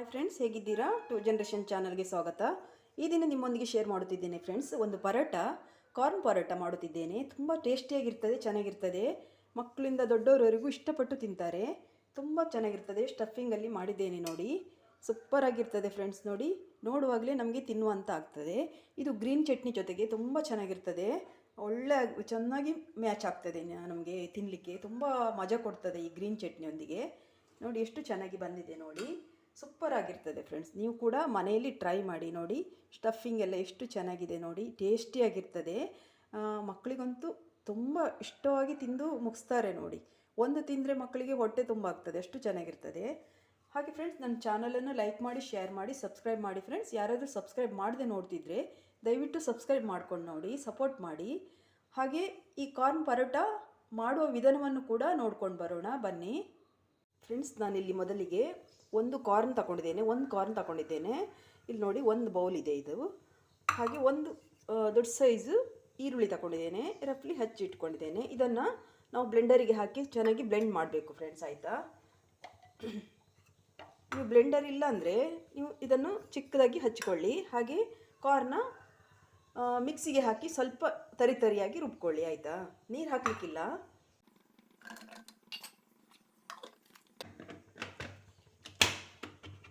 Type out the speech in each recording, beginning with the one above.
Hi friends, ಹೇಗಿದ್ದೀರಾ? To generation ಚಾನಲ್ಗೆ ಸ್ವಾಗತ. ಈ ದಿನ ನಿಮ್ಮೊಂದಿಗೆ ಶೇರ್ ಮಾಡುತ್ತಿದ್ದೇನೆ ಫ್ರೆಂಡ್ಸ್. ಒಂದು ಕಾರ್ನ್ ಪರೋಟ ಮಾಡುತ್ತಿದ್ದೇನೆ. ತುಂಬ ಟೇಸ್ಟಿಯಾಗಿರ್ತದೆ, ಚೆನ್ನಾಗಿರ್ತದೆ. ಮಕ್ಕಳಿಂದ ದೊಡ್ಡವರವರೆಗೂ ಇಷ್ಟಪಟ್ಟು ತಿಂತಾರೆ. ತುಂಬ ಚೆನ್ನಾಗಿರ್ತದೆ. ಸ್ಟಫಿಂಗಲ್ಲಿ ಮಾಡಿದ್ದೇನೆ ನೋಡಿ. ಸೂಪರ್ ಆಗಿರ್ತದೆ ಫ್ರೆಂಡ್ಸ್. ನೋಡುವಾಗಲೇ ನಮಗೆ ತಿನ್ನುವಂತ ಆಗ್ತದೆ. ಇದು ಗ್ರೀನ್ ಚಟ್ನಿ ಜೊತೆಗೆ ತುಂಬ ಚೆನ್ನಾಗಿರ್ತದೆ. ಚೆನ್ನಾಗಿ ಮ್ಯಾಚ್ ಆಗ್ತದೆ. ನಮಗೆ ತಿನ್ನಲಿಕ್ಕೆ ತುಂಬ ಮಜಾ ಕೊಡ್ತದೆ ಈ ಗ್ರೀನ್ ಚಟ್ನಿಯೊಂದಿಗೆ. ನೋಡಿ ಎಷ್ಟು ಚೆನ್ನಾಗಿ ಬಂದಿದೆ ನೋಡಿ. ಸೂಪರ್ ಆಗಿರ್ತದೆ ಫ್ರೆಂಡ್ಸ್. ನೀವು ಕೂಡ ಮನೆಯಲ್ಲಿ ಟ್ರೈ ಮಾಡಿ ನೋಡಿ. ಸ್ಟಫಿಂಗ್ ಎಲ್ಲ ಎಷ್ಟು ಚೆನ್ನಾಗಿದೆ ನೋಡಿ. ಟೇಸ್ಟಿಯಾಗಿರ್ತದೆ. ಮಕ್ಕಳಿಗಂತೂ ತುಂಬ ಇಷ್ಟವಾಗಿ ತಿಂದು ಮುಗಿಸ್ತಾರೆ ನೋಡಿ. ಒಂದು ತಿಂದರೆ ಮಕ್ಕಳಿಗೆ ಹೊಟ್ಟೆ ತುಂಬ ಆಗ್ತದೆ, ಅಷ್ಟು ಚೆನ್ನಾಗಿರ್ತದೆ. ಹಾಗೆ ಫ್ರೆಂಡ್ಸ್, ನನ್ನ ಚಾನಲನ್ನು ಲೈಕ್ ಮಾಡಿ, ಶೇರ್ ಮಾಡಿ, ಸಬ್ಸ್ಕ್ರೈಬ್ ಮಾಡಿ ಫ್ರೆಂಡ್ಸ್. ಯಾರಾದರೂ ಸಬ್ಸ್ಕ್ರೈಬ್ ಮಾಡದೆ ನೋಡ್ತಿದ್ರೆ ದಯವಿಟ್ಟು ಸಬ್ಸ್ಕ್ರೈಬ್ ಮಾಡ್ಕೊಂಡು ನೋಡಿ, ಸಪೋರ್ಟ್ ಮಾಡಿ. ಹಾಗೆ ಈ ಕಾರ್ನ್ ಪರೋಟ ಮಾಡುವ ವಿಧಾನವನ್ನು ಕೂಡ ನೋಡ್ಕೊಂಡು ಬರೋಣ ಬನ್ನಿ ಫ್ರೆಂಡ್ಸ್. ನಾನಿಲ್ಲಿ ಮೊದಲಿಗೆ ಒಂದು ಕಾರ್ನ್ ತಗೊಂಡಿದ್ದೇನೆ. ಇಲ್ಲಿ ನೋಡಿ, ಒಂದು ಬೌಲ್ ಇದೆ ಇದು. ಹಾಗೆ ಒಂದು ದೊಡ್ಡ ಸೈಜು ಈರುಳ್ಳಿ ತಗೊಂಡಿದ್ದೇನೆ, ರಫ್ಲಿ ಹಚ್ಚಿ ಇಟ್ಕೊಂಡಿದ್ದೇನೆ. ಇದನ್ನು ನಾವು ಬ್ಲೆಂಡರಿಗೆ ಹಾಕಿ ಚೆನ್ನಾಗಿ ಬ್ಲೆಂಡ್ ಮಾಡಬೇಕು ಫ್ರೆಂಡ್ಸ್, ಆಯಿತಾ? ನೀವು ಬ್ಲೆಂಡರ್ ಇಲ್ಲ ಅಂದರೆ ನೀವು ಇದನ್ನು ಚಿಕ್ಕದಾಗಿ ಹಚ್ಕೊಳ್ಳಿ. ಹಾಗೆ ಕಾರ್ನ ಮಿಕ್ಸಿಗೆ ಹಾಕಿ ಸ್ವಲ್ಪ ತರಿಯಾಗಿ ರುಬ್ಕೊಳ್ಳಿ, ಆಯಿತಾ? ನೀರು ಹಾಕಲಿಕ್ಕಿಲ್ಲ.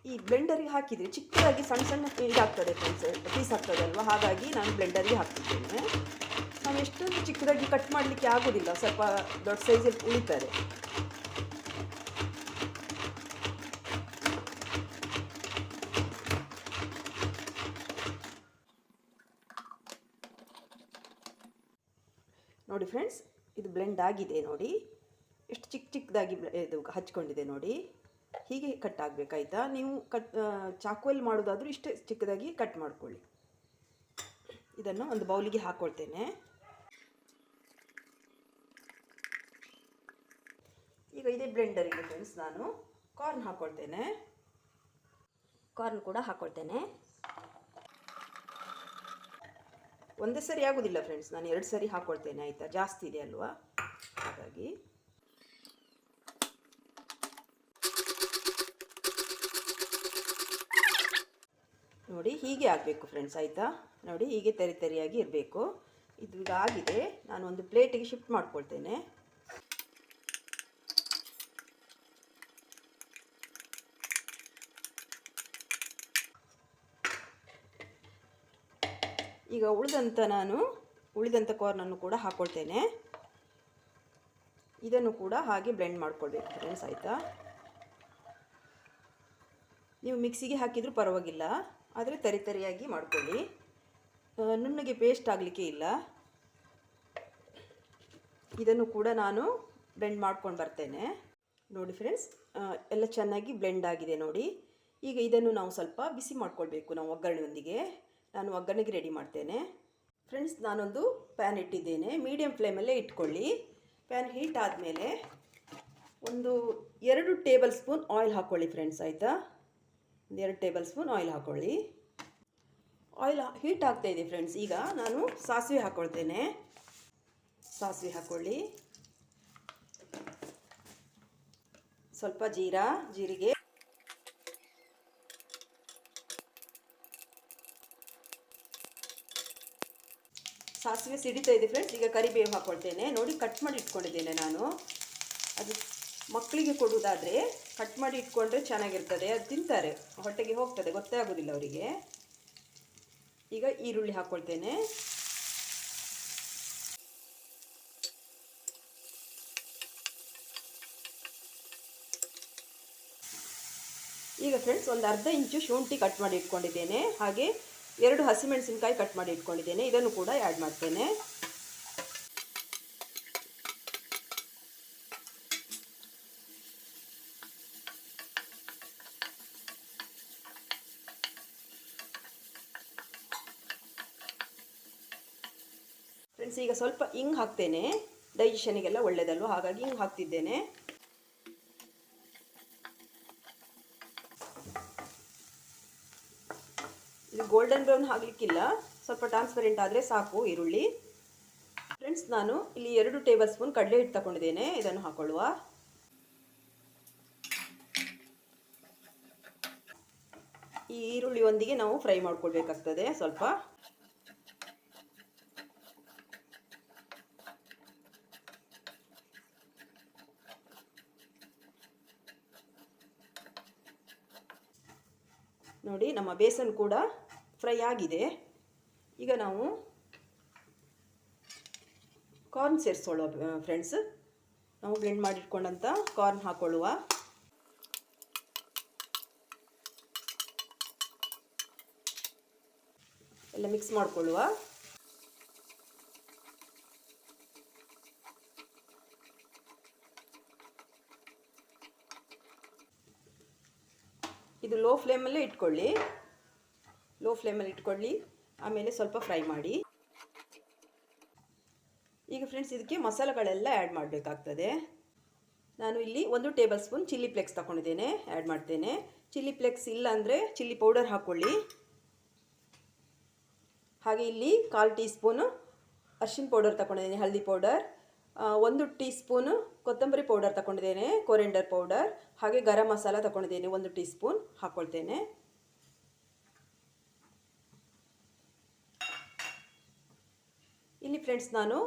ಈ ಬ್ಲೆಂಡರಿಗೆ ಹಾಕಿದರೆ ಚಿಕ್ಕದಾಗಿ ಸಣ್ಣ ಸಣ್ಣ ಇದಾಗ್ತದೆ ಫ್ರೆಂಡ್ಸ್, ಪೀಸ್ ಆಗ್ತದೆ ಅಲ್ವಾ? ಹಾಗಾಗಿ ನಾನು ಬ್ಲೆಂಡರಿಗೆ ಹಾಕ್ತಿದ್ದೇನೆ. ನಾನು ಎಷ್ಟೊಂದು ಚಿಕ್ಕದಾಗಿ ಕಟ್ ಮಾಡಲಿಕ್ಕೆ ಆಗೋದಿಲ್ಲ, ಸ್ವಲ್ಪ ದೊಡ್ಡ ಸೈಜಲ್ಲಿ ಉಳಿತಾರೆ. ನೋಡಿ ಫ್ರೆಂಡ್ಸ್, ಇದು ಬ್ಲೆಂಡ್ ಆಗಿದೆ ನೋಡಿ. ಎಷ್ಟು ಚಿಕ್ಕದಾಗಿ ಇದು ಹಚ್ಕೊಂಡಿದೆ ನೋಡಿ. ಹೀಗೆ ಕಟ್ ಆಗಬೇಕಾಯ್ತಾ? ನೀವು ಚಾಕುವಲ್ಲಿ ಮಾಡೋದಾದರೂ ಇಷ್ಟೇ ಚಿಕ್ಕದಾಗಿ ಕಟ್ ಮಾಡ್ಕೊಳ್ಳಿ. ಇದನ್ನು ಒಂದು ಬೌಲಿಗೆ ಹಾಕ್ಕೊಳ್ತೇನೆ. ಈಗ ಇದೇ ಬ್ಲೆಂಡರಿಗೆ ಫ್ರೆಂಡ್ಸ್ ನಾನು ಕಾರ್ನ್ ಹಾಕ್ಕೊಳ್ತೇನೆ. ಕಾರ್ನ್ ಕೂಡ ಹಾಕ್ಕೊಳ್ತೇನೆ. ಒಂದೇ ಸರಿ ಆಗೋದಿಲ್ಲ ಫ್ರೆಂಡ್ಸ್, ನಾನು 2 ಸರಿ ಹಾಕ್ಕೊಳ್ತೇನೆ, ಆಯಿತಾ? ಜಾಸ್ತಿ ಇದೆ ಅಲ್ವಾ, ಹಾಗಾಗಿ. ನೋಡಿ, ಹೀಗೆ ಆಗಬೇಕು ಫ್ರೆಂಡ್ಸ್, ಆಯಿತಾ? ನೋಡಿ, ಹೀಗೆ ತರಿಯಾಗಿ ಇರಬೇಕು. ಇದು ಈಗ ಆಗಿದೆ. ನಾನು ಒಂದು ಪ್ಲೇಟಿಗೆ ಶಿಫ್ಟ್ ಮಾಡ್ಕೊಳ್ತೇನೆ. ಈಗ ಉಳಿದಂಥ ಕಾರ್ನನ್ನು ಕೂಡ ಹಾಕ್ಕೊಳ್ತೇನೆ. ಇದನ್ನು ಕೂಡ ಹಾಗೆ ಬ್ಲೆಂಡ್ ಮಾಡ್ಕೊಳ್ಬೇಕು ಫ್ರೆಂಡ್ಸ್, ಆಯಿತಾ? ನೀವು ಮಿಕ್ಸಿಗೆ ಹಾಕಿದರೂ ಪರವಾಗಿಲ್ಲ, ಆದರೆ ತರಿಯಾಗಿ ಮಾಡ್ಕೊಳ್ಳಿ. ನುಣ್ಣಗೆ ಪೇಸ್ಟ್ ಆಗಲಿಕ್ಕೆ ಇಲ್ಲ. ಇದನ್ನು ಕೂಡ ನಾನು ಬ್ಲೆಂಡ್ ಮಾಡ್ಕೊಂಡು ಬರ್ತೇನೆ. ನೋಡಿ ಫ್ರೆಂಡ್ಸ್, ಎಲ್ಲ ಚೆನ್ನಾಗಿ ಬ್ಲೆಂಡ್ ಆಗಿದೆ ನೋಡಿ. ಈಗ ಇದನ್ನು ನಾವು ಸ್ವಲ್ಪ ಬಿಸಿ ಮಾಡ್ಕೊಳ್ಬೇಕು ನಾವು ಒಗ್ಗರಣೆಯೊಂದಿಗೆ. ನಾನು ಒಗ್ಗರಣೆಗೆ ರೆಡಿ ಮಾಡ್ತೇನೆ ಫ್ರೆಂಡ್ಸ್. ನಾನೊಂದು ಪ್ಯಾನ್ ಇಟ್ಟಿದ್ದೇನೆ, ಮೀಡಿಯಮ್ ಫ್ಲೇಮಲ್ಲೇ ಇಟ್ಕೊಳ್ಳಿ. ಪ್ಯಾನ್ ಹೀಟ್ ಆದಮೇಲೆ ಒಂದು 2 ಟೇಬಲ್ ಸ್ಪೂನ್ ಆಯಿಲ್ ಹಾಕ್ಕೊಳ್ಳಿ ಫ್ರೆಂಡ್ಸ್, ಆಯಿತಾ? 2 ಟೇಬಲ್ ಸ್ಪೂನ್ ಆಯಿಲ್ ಹಾಕ್ಕೊಳ್ಳಿ. ಆಯಿಲ್ ಹೀಟ್ ಆಗ್ತಾಯಿದೆ ಫ್ರೆಂಡ್ಸ್. ಈಗ ನಾನು ಸಾಸಿವೆ ಹಾಕ್ಕೊಳ್ತೇನೆ. ಸಾಸಿವೆ ಹಾಕ್ಕೊಳ್ಳಿ. ಸ್ವಲ್ಪ ಜೀರಿಗೆ, ಸಾಸಿವೆ ಸಿಡಿತಾ ಇದೆ ಫ್ರೆಂಡ್ಸ್. ಈಗ ಕರಿಬೇವು ಹಾಕ್ಕೊಳ್ತೇನೆ. ನೋಡಿ, ಕಟ್ ಮಾಡಿ ಇಟ್ಕೊಂಡಿದ್ದೇನೆ ನಾನು. ಅದು ಮಕ್ಕಳಿಗೆ ಕೊಡುವುದಾದರೆ ಕಟ್ ಮಾಡಿ ಇಟ್ಕೊಂಡ್ರೆ ಚೆನ್ನಾಗಿರ್ತದೆ, ಅದು ತಿಂತಾರೆ, ಹೊಟ್ಟೆಗೆ ಹೋಗ್ತದೆ, ಗೊತ್ತೇ ಆಗೋದಿಲ್ಲ ಅವರಿಗೆ. ಈಗ ಈರುಳ್ಳಿ ಹಾಕ್ಕೊಳ್ತೇನೆ. ಈಗ ಫ್ರೆಂಡ್ಸ್, ಒಂದು ಅರ್ಧ ಇಂಚು ಶುಂಠಿ ಕಟ್ ಮಾಡಿ ಇಟ್ಕೊಂಡಿದ್ದೇನೆ. ಹಾಗೆ 2 ಹಸಿಮೆಣಸಿನಕಾಯಿ ಕಟ್ ಮಾಡಿ ಇಟ್ಕೊಂಡಿದ್ದೇನೆ. ಇದನ್ನು ಕೂಡ ಆ್ಯಡ್ ಮಾಡ್ತೇನೆ. ಫ್ರೆಂಡ್ಸ್, ಈಗ ಸ್ವಲ್ಪ ಹಿಂಗೆ ಹಾಕ್ತೇನೆ. ಡೈಜೆಷನಿಗೆಲ್ಲ ಒಳ್ಳೆಯದಲ್ವ, ಹಾಗಾಗಿ ಹಿಂಗೆ ಹಾಕ್ತಿದ್ದೇನೆ. ಇದು ಗೋಲ್ಡನ್ ಬ್ರೌನ್ ಆಗಲಿಕ್ಕಿಲ್ಲ, ಸ್ವಲ್ಪ ಟ್ರಾನ್ಸ್ಪರೆಂಟ್ ಆದರೆ ಸಾಕು ಈರುಳ್ಳಿ. ಫ್ರೆಂಡ್ಸ್, ನಾನು ಇಲ್ಲಿ 2 ಟೇಬಲ್ ಸ್ಪೂನ್ ಕಡಲೆ ಹಿಟ್ಟು ತಗೊಂಡಿದ್ದೇನೆ. ಇದನ್ನು ಹಾಕೊಳ್ಳುವ. ಈ ಈರುಳ್ಳಿಯೊಂದಿಗೆ ನಾವು ಫ್ರೈ ಮಾಡ್ಕೊಳ್ಬೇಕಾಗ್ತದೆ ಸ್ವಲ್ಪ. ನೋಡಿ ನಮ್ಮ ಬೇಸನ್ ಕೂಡ ಫ್ರೈ ಆಗಿದೆ. ಈಗ ನಾವು ಕಾರ್ನ್ ಸೇರಿಸ್ಕೊಳ್ಳುವ ಫ್ರೆಂಡ್ಸ್. ನಾವು ಬ್ಲೆಂಡ್ ಮಾಡಿಟ್ಕೊಂಡಂಥ ಕಾರ್ನ್ ಹಾಕ್ಕೊಳ್ಳುವ. ಎಲ್ಲ ಮಿಕ್ಸ್ ಮಾಡಿಕೊಳ್ಳುವ. ಇದು ಲೋ ಫ್ಲೇಮಲ್ಲೇ ಇಟ್ಕೊಳ್ಳಿ. ಲೋ ಫ್ಲೇಮಲ್ಲಿ ಇಟ್ಕೊಳ್ಳಿ. ಆಮೇಲೆ ಸ್ವಲ್ಪ ಫ್ರೈ ಮಾಡಿ. ಈಗ ಫ್ರೆಂಡ್ಸ್ ಇದಕ್ಕೆ ಮಸಾಲೆಗಳೆಲ್ಲ ಆ್ಯಡ್ ಮಾಡಬೇಕಾಗ್ತದೆ. ನಾನು ಇಲ್ಲಿ 1 ಟೇಬಲ್ ಸ್ಪೂನ್ ಚಿಲ್ಲಿ ಫ್ಲೇಕ್ಸ್ ತಗೊಂಡಿದ್ದೇನೆ, ಆ್ಯಡ್ ಮಾಡ್ತೇನೆ. ಚಿಲ್ಲಿ ಫ್ಲೇಕ್ಸ್ ಇಲ್ಲ ಅಂದರೆ ಚಿಲ್ಲಿ ಪೌಡರ್ ಹಾಕ್ಕೊಳ್ಳಿ. ಹಾಗೆ ಇಲ್ಲಿ 1/4 ಟೀ ಸ್ಪೂನು ಅರಿಶಿನ ಪೌಡರ್ ತಗೊಂಡಿದ್ದೇನೆ, ಹಳದಿ ಪೌಡರ್. 1 ಟೀ ಸ್ಪೂನು ಕೊತ್ತಂಬರಿ ಪೌಡರ್ ತಗೊಂಡಿದ್ದೇನೆ, ಕೊರಿಯಂಡರ್ ಪೌಡರ್. ಹಾಗೆ ಗರಂ ಮಸಾಲ ತಗೊಂಡಿದ್ದೇನೆ, 1 ಟೀ ಸ್ಪೂನ್ ಹಾಕ್ಕೊಳ್ತೇನೆ. ಇಲ್ಲಿ ಫ್ರೆಂಡ್ಸ್ ನಾನು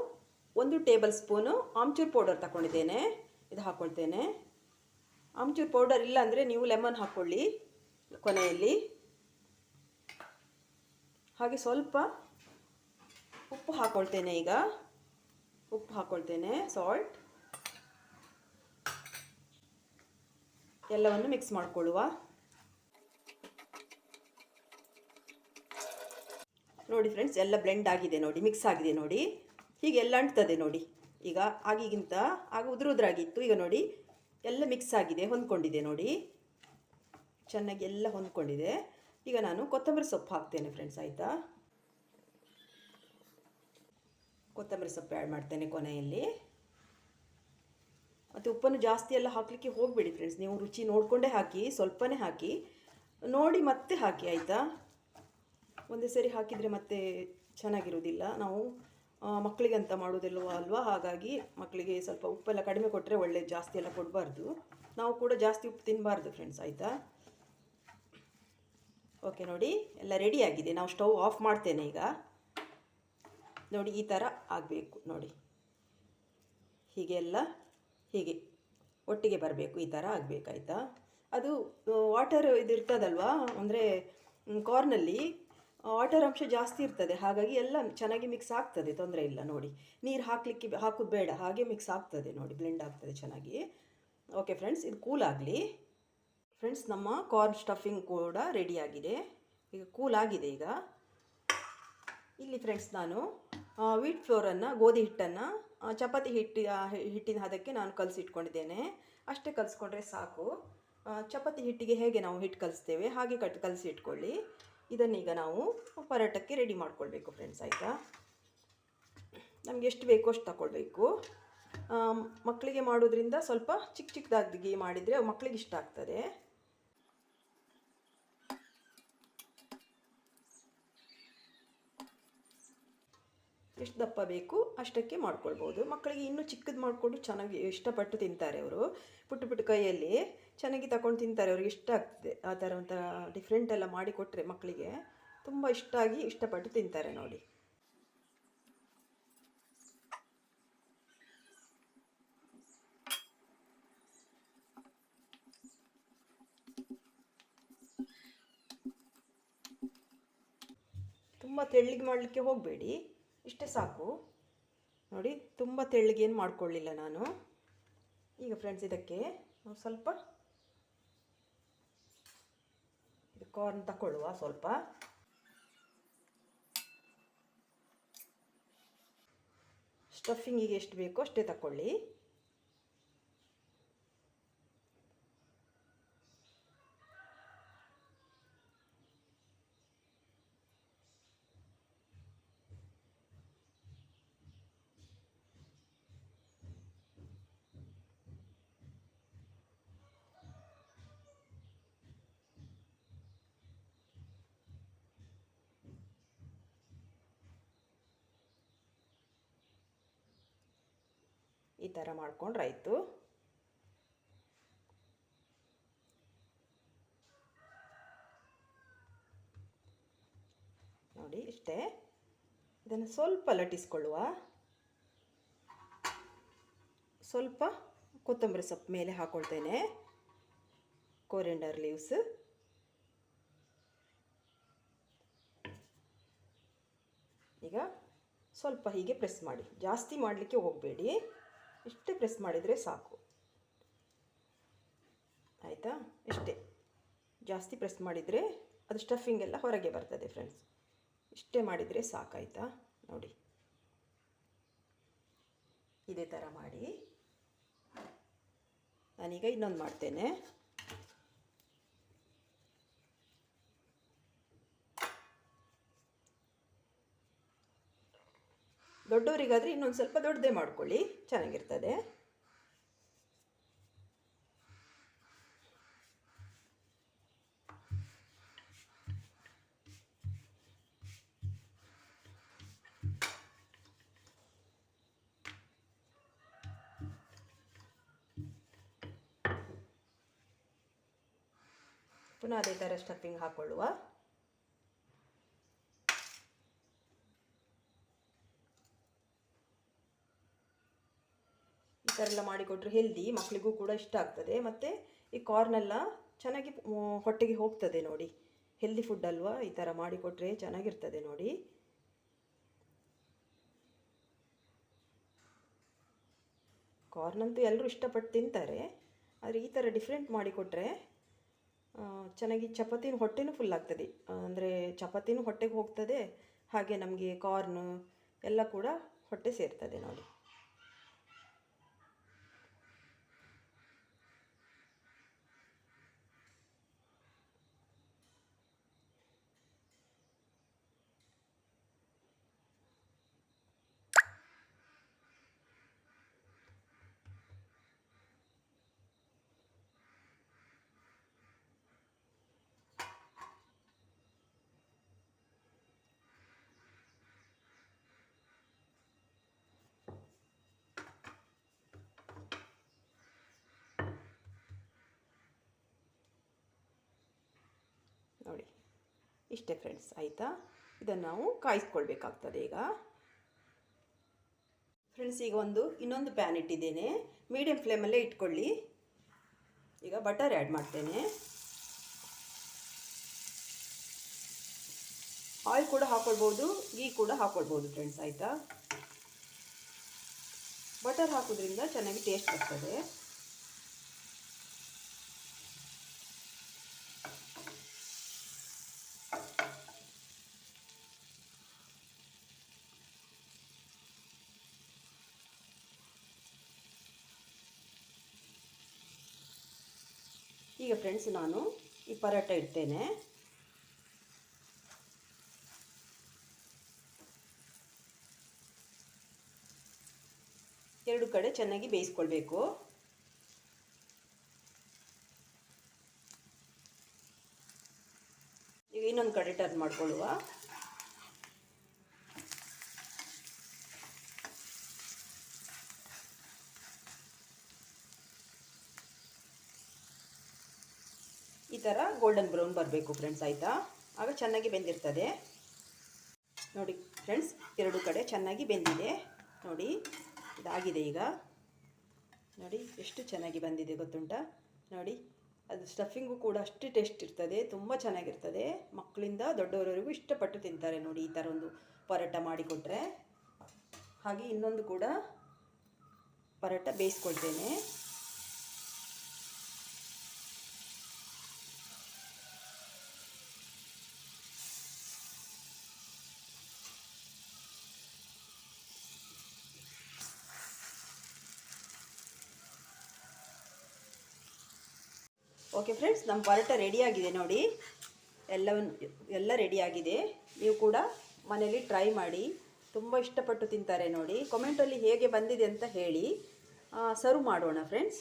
1 ಟೇಬಲ್ ಸ್ಪೂನು ಆಮ್ಚೂರ್ ಪೌಡರ್ ತಗೊಂಡಿದ್ದೇನೆ, ಇದು ಹಾಕ್ಕೊಳ್ತೇನೆ. ಆಮ್ಚೂರ್ ಪೌಡರ್ ಇಲ್ಲ ಅಂದರೆ ನೀವು ಲೆಮನ್ ಹಾಕ್ಕೊಳ್ಳಿ ಕೊನೆಯಲ್ಲಿ. ಹಾಗೆ ಸ್ವಲ್ಪ ಉಪ್ಪು ಹಾಕ್ಕೊಳ್ತೇನೆ. ಈಗ ಉಪ್ಪು ಹಾಕ್ಕೊಳ್ತೇನೆ, ಸಾಲ್ಟ್. ಎಲ್ಲವನ್ನು ಮಿಕ್ಸ್ ಮಾಡಿಕೊಳ್ಳುವ. ನೋಡಿ ಫ್ರೆಂಡ್ಸ್, ಎಲ್ಲ ಬ್ಲೆಂಡ್ ಆಗಿದೆ ನೋಡಿ, ಮಿಕ್ಸ್ ಆಗಿದೆ ನೋಡಿ. ಹೀಗೆ ಎಲ್ಲ ಅಂಟ್ತದೆ ನೋಡಿ. ಈಗ ಆಗಿಗಿಂತ ಆಗ ಉದುರಾಗಿತ್ತು, ಈಗ ನೋಡಿ ಎಲ್ಲ ಮಿಕ್ಸ್ ಆಗಿದೆ, ಹೊಂದ್ಕೊಂಡಿದೆ ನೋಡಿ, ಚೆನ್ನಾಗಿ ಎಲ್ಲ ಹೊಂದ್ಕೊಂಡಿದೆ. ಈಗ ನಾನು ಕೊತ್ತಂಬರಿ ಸೊಪ್ಪು ಹಾಕ್ತೇನೆ ಫ್ರೆಂಡ್ಸ್, ಆಯಿತಾ. ಕೊತ್ತಂಬರಿ ಸೊಪ್ಪು ಆ್ಯಡ್ ಮಾಡ್ತೇನೆ ಕೊನೆಯಲ್ಲಿ. ಮತ್ತು ಉಪ್ಪನ್ನು ಜಾಸ್ತಿ ಎಲ್ಲ ಹಾಕಲಿಕ್ಕೆ ಹೋಗಬೇಡಿ ಫ್ರೆಂಡ್ಸ್, ನೀವು ರುಚಿ ನೋಡಿಕೊಂಡೇ ಹಾಕಿ, ಸ್ವಲ್ಪನೇ ಹಾಕಿ ನೋಡಿ ಮತ್ತೆ ಹಾಕಿ, ಆಯಿತಾ. ಒಂದೇ ಸರಿ ಹಾಕಿದರೆ ಮತ್ತೆ ಚೆನ್ನಾಗಿರೋದಿಲ್ಲ. ನಾವು ಮಕ್ಕಳಿಗೆ ಅಂತ ಮಾಡೋದಿಲ್ವ ಅಲ್ವಾ, ಹಾಗಾಗಿ ಮಕ್ಕಳಿಗೆ ಸ್ವಲ್ಪ ಉಪ್ಪೆಲ್ಲ ಕಡಿಮೆ ಕೊಟ್ಟರೆ ಒಳ್ಳೆಯದು, ಜಾಸ್ತಿ ಎಲ್ಲ ಕೊಡಬಾರ್ದು. ನಾವು ಕೂಡ ಜಾಸ್ತಿ ಉಪ್ಪು ತಿನ್ನಬಾರ್ದು ಫ್ರೆಂಡ್ಸ್, ಆಯಿತಾ. ಓಕೆ ನೋಡಿ, ಎಲ್ಲ ರೆಡಿ ಆಗಿದೆ. ನಾವು ಸ್ಟವ್ ಆಫ್ ಮಾಡ್ತೇನೆ ಈಗ. ನೋಡಿ ಈ ಥರ ಆಗಬೇಕು ನೋಡಿ, ಹೀಗೆ ಎಲ್ಲ ಹೀಗೆ ಒಟ್ಟಿಗೆ ಬರಬೇಕು, ಈ ಥರ ಆಗಬೇಕಾಯ್ತಾ. ಅದು ವಾಟರ್ ಇದು ಇರ್ತದಲ್ವಾ, ಅಂದರೆ ಕಾರ್ನಲ್ಲಿ ವಾಟರ್ ಅಂಶ ಜಾಸ್ತಿ ಇರ್ತದೆ, ಹಾಗಾಗಿ ಎಲ್ಲ ಚೆನ್ನಾಗಿ ಮಿಕ್ಸ್ ಆಗ್ತದೆ, ತೊಂದರೆ ಇಲ್ಲ ನೋಡಿ. ನೀರು ಹಾಕೋದು ಬೇಡ, ಹಾಗೆ ಮಿಕ್ಸ್ ಆಗ್ತದೆ ನೋಡಿ, ಬ್ಲೆಂಡ್ ಆಗ್ತದೆ ಚೆನ್ನಾಗಿ. ಓಕೆ ಫ್ರೆಂಡ್ಸ್, ಇದು ಕೂಲ್ ಆಗಲಿ. ಫ್ರೆಂಡ್ಸ್, ನಮ್ಮ ಕಾರ್ನ್ ಸ್ಟಫಿಂಗ್ ಕೂಡ ರೆಡಿಯಾಗಿದೆ. ಈಗ ಕೂಲ್ ಆಗಿದೆ. ಈಗ ಇಲ್ಲಿ ಫ್ರೆಂಡ್ಸ್ ನಾನು ವೀಟ್ ಫ್ಲೋರನ್ನು, ಗೋಧಿ ಹಿಟ್ಟನ್ನು ಚಪಾತಿ ಹಿಟ್ಟಿನ ಹದಕ್ಕೆ ನಾನು ಕಲಸಿಟ್ಕೊಂಡಿದ್ದೇನೆ. ಅಷ್ಟೇ ಕಲಿಸ್ಕೊಂಡ್ರೆ ಸಾಕು. ಚಪಾತಿ ಹಿಟ್ಟಿಗೆ ಹೇಗೆ ನಾವು ಹಿಟ್ಟು ಕಲಿಸ್ತೇವೆ ಹಾಗೆ ಕಲಸಿ ಇಟ್ಕೊಳ್ಳಿ. ಇದನ್ನೀಗ ನಾವು ಪರೋಟಕ್ಕೆ ರೆಡಿ ಮಾಡ್ಕೊಳ್ಬೇಕು ಫ್ರೆಂಡ್ಸ್, ಆಯಿತಾ. ನಮಗೆ ಎಷ್ಟು ಬೇಕೋ ಅಷ್ಟು ತಗೊಳ್ಬೇಕು. ಮಕ್ಕಳಿಗೆ ಮಾಡೋದ್ರಿಂದ ಸ್ವಲ್ಪ ಚಿಕ್ಕದಾಗಿ ಮಾಡಿದರೆ ಮಕ್ಕಳಿಗೆ ಇಷ್ಟ ಆಗ್ತದೆ. ಎಷ್ಟು ದಪ್ಪ ಬೇಕು ಅಷ್ಟಕ್ಕೆ ಮಾಡ್ಕೊಳ್ಬೋದು. ಮಕ್ಕಳಿಗೆ ಇನ್ನೂ ಚಿಕ್ಕದು ಮಾಡಿಕೊಂಡು ಚೆನ್ನಾಗಿ ಇಷ್ಟಪಟ್ಟು ತಿಂತಾರೆ ಅವರು. ಪುಟ್ಟ ಕೈಯಲ್ಲಿ ಚೆನ್ನಾಗಿ ತಗೊಂಡು ತಿಂತಾರೆ, ಅವ್ರಿಗೆ ಇಷ್ಟ ಆಗ್ತದೆ. ಆ ಥರ ಒಂಥರ ಡಿಫ್ರೆಂಟ್ ಎಲ್ಲ ಮಾಡಿ ಕೊಟ್ಟರೆ ಮಕ್ಕಳಿಗೆ ತುಂಬ ಇಷ್ಟಪಟ್ಟು ತಿಂತಾರೆ ನೋಡಿ. ತುಂಬ ತೆಳ್ಳಗೆ ಮಾಡಲಿಕ್ಕೆ ಹೋಗಬೇಡಿ, ಇಷ್ಟೇ ಸಾಕು ನೋಡಿ. ತುಂಬ ತೆಳ್ಳಗೆ ಏನು ಮಾಡ್ಕೊಳ್ಳಿಲ್ಲ ನಾನು. ಈಗ ಫ್ರೆಂಡ್ಸ್, ಇದಕ್ಕೆ ನಾವು ಸ್ವಲ್ಪ ಕಾರ್ನ್ ತಗೊಳ್ಳುವ. ಸ್ವಲ್ಪ ಸ್ಟಫಿಂಗಿಗೆ ಎಷ್ಟು ಬೇಕೋ ಅಷ್ಟೇ ತಗೊಳ್ಳಿ. ಈ ಥರ ಮಾಡ್ಕೊಂಡ್ರಾಯ್ತು. ನೋಡಿ ಇಷ್ಟೇ. ಇದನ್ನು ಸ್ವಲ್ಪ ಲಟ್ಟಿಸ್ಕೊಳ್ಳುವ. ಸ್ವಲ್ಪ ಕೊತ್ತಂಬರಿ ಸೊಪ್ಪು ಮೇಲೆ ಹಾಕ್ಕೊಳ್ತೇನೆ, ಕೊರಿಯಂಡರ್ ಲೀವ್ಸ್. ಈಗ ಸ್ವಲ್ಪ ಹೀಗೆ ಪ್ರೆಸ್ ಮಾಡಿ, ಜಾಸ್ತಿ ಮಾಡಲಿಕ್ಕೆ ಹೋಗಬೇಡಿ, ಇಷ್ಟೇ ಪ್ರೆಸ್ ಮಾಡಿದರೆ ಸಾಕು. ಆಯಿತಾ? ಇಷ್ಟೇ, ಜಾಸ್ತಿ ಪ್ರೆಸ್ ಮಾಡಿದರೆ ಅದು ಸ್ಟಫಿಂಗ್ ಎಲ್ಲ ಹೊರಗೆ ಬರ್ತದೆ ಫ್ರೆಂಡ್ಸ್. ಇಷ್ಟೇ ಮಾಡಿದರೆ ಸಾಕಾಯ್ತಾ? ನೋಡಿ ಇದೇ ಥರ ಮಾಡಿ. ನಾನೀಗ ಇನ್ನೊಂದು ಮಾಡ್ತೇನೆ. ದೊಡ್ಡವರಿಗಾದರೆ ಇನ್ನೊಂದು ಸ್ವಲ್ಪ ದೊಡ್ಡದೇ ಮಾಡ್ಕೊಳ್ಳಿ, ಚೆನ್ನಾಗಿರ್ತದೆ. ಪುನಃ ಅದೇ ಥರ ಸ್ಟಫಿಂಗ್ ಹಾಕ್ಕೊಳ್ಳುವ. ಈ ಥರ ಎಲ್ಲ ಮಾಡಿಕೊಟ್ರೆ ಹೆಲ್ದಿ, ಮಕ್ಕಳಿಗೂ ಕೂಡ ಇಷ್ಟ ಆಗ್ತದೆ. ಮತ್ತು ಈ ಕಾರ್ನೆಲ್ಲ ಚೆನ್ನಾಗಿ ಹೊಟ್ಟೆಗೆ ಹೋಗ್ತದೆ ನೋಡಿ, ಹೆಲ್ದಿ ಫುಡ್ ಅಲ್ವಾ. ಈ ಥರ ಮಾಡಿಕೊಟ್ರೆ ಚೆನ್ನಾಗಿರ್ತದೆ ನೋಡಿ. ಕಾರ್ನಂತೂ ಎಲ್ಲರೂ ಇಷ್ಟಪಟ್ಟು ತಿಂತಾರೆ, ಆದರೆ ಈ ಥರ ಡಿಫ್ರೆಂಟ್ ಮಾಡಿಕೊಟ್ರೆ ಚೆನ್ನಾಗಿ ಚಪಾತಿನೂ ಹೊಟ್ಟೆನೂ ಫುಲ್ ಆಗ್ತದೆ. ಅಂದರೆ ಚಪಾತಿನೂ ಹೊಟ್ಟೆಗೆ ಹೋಗ್ತದೆ, ಹಾಗೆ ನಮಗೆ ಕಾರ್ನು ಎಲ್ಲ ಕೂಡ ಹೊಟ್ಟೆ ಸೇರ್ತದೆ ನೋಡಿ. ನೋಡಿ ಇಷ್ಟೇ ಫ್ರೆಂಡ್ಸ್, ಆಯಿತಾ? ಇದನ್ನು ನಾವು ಕಾಯಿಸ್ಕೊಳ್ಬೇಕಾಗ್ತದೆ ಈಗ. ಫ್ರೆಂಡ್ಸ್, ಈಗ ಇನ್ನೊಂದು ಪ್ಯಾನ್ ಇಟ್ಟಿದ್ದೇನೆ, ಮೀಡಿಯಮ್ ಫ್ಲೇಮಲ್ಲೇ ಇಟ್ಕೊಳ್ಳಿ. ಈಗ ಬಟರ್ ಆ್ಯಡ್ ಮಾಡ್ತೇನೆ. ಆಯಿಲ್ ಕೂಡ ಹಾಕ್ಕೊಳ್ಬೋದು, ಗೀ ಕೂಡ ಹಾಕ್ಕೊಳ್ಬೋದು ಫ್ರೆಂಡ್ಸ್, ಆಯಿತಾ? ಬಟರ್ ಹಾಕೋದ್ರಿಂದ ಚೆನ್ನಾಗಿ ಟೇಸ್ಟ್ ಬರ್ತದೆ. ಈಗ ಫ್ರೆಂಡ್ಸ್, ನಾನು ಈ ಪರಾಟ ಇಡ್ತೇನೆ. ಎರಡು ಕಡೆ ಚೆನ್ನಾಗಿ ಬೇಯಿಸ್ಕೊಳ್ಬೇಕು. ಈಗ ಇನ್ನೊಂದು ಕಡೆ ಟರ್ನ್ ಮಾಡ್ಕೊಳ್ಳುವ. ಈ ಥರ ಗೋಲ್ಡನ್ ಬ್ರೌನ್ ಬರಬೇಕು ಫ್ರೆಂಡ್ಸ್, ಆಯಿತಾ? ಆಗ ಚೆನ್ನಾಗಿ ಬೆಂದಿರ್ತದೆ. ನೋಡಿ ಫ್ರೆಂಡ್ಸ್, ಎರಡು ಕಡೆ ಚೆನ್ನಾಗಿ ಬೆಂದಿದೆ ನೋಡಿ. ಇದಾಗಿದೆ ಈಗ. ನೋಡಿ ಎಷ್ಟು ಚೆನ್ನಾಗಿ ಬಂದಿದೆ ಗೊತ್ತುಂಟಾ? ನೋಡಿ, ಅದು ಸ್ಟಫಿಂಗು ಕೂಡ ಅಷ್ಟೇ ಟೇಸ್ಟ್ ಇರ್ತದೆ, ತುಂಬ ಚೆನ್ನಾಗಿರ್ತದೆ. ಮಕ್ಕಳಿಂದ ದೊಡ್ಡವರವರೆಗೂ ಇಷ್ಟಪಟ್ಟು ತಿಂತಾರೆ ನೋಡಿ, ಈ ಥರ ಒಂದು ಪರೋಟ ಮಾಡಿಕೊಟ್ರೆ. ಹಾಗೆ ಇನ್ನೊಂದು ಕೂಡ ಪರೋಟ ಬೇಯಿಸ್ಕೊಳ್ತೇನೆ. ಓಕೆ ಫ್ರೆಂಡ್ಸ್, ನಮ್ಮ ಪರೋಟ ರೆಡಿಯಾಗಿದೆ ನೋಡಿ. ಎಲ್ಲ ರೆಡಿಯಾಗಿದೆ. ನೀವು ಕೂಡ ಮನೇಲಿ ಟ್ರೈ ಮಾಡಿ, ತುಂಬ ಇಷ್ಟಪಟ್ಟು ತಿಂತಾರೆ ನೋಡಿ. ಕಮೆಂಟಲ್ಲಿ ಹೇಗೆ ಬಂದಿದೆ ಅಂತ ಹೇಳಿ. ಸರ್ವ್ ಮಾಡೋಣ ಫ್ರೆಂಡ್ಸ್.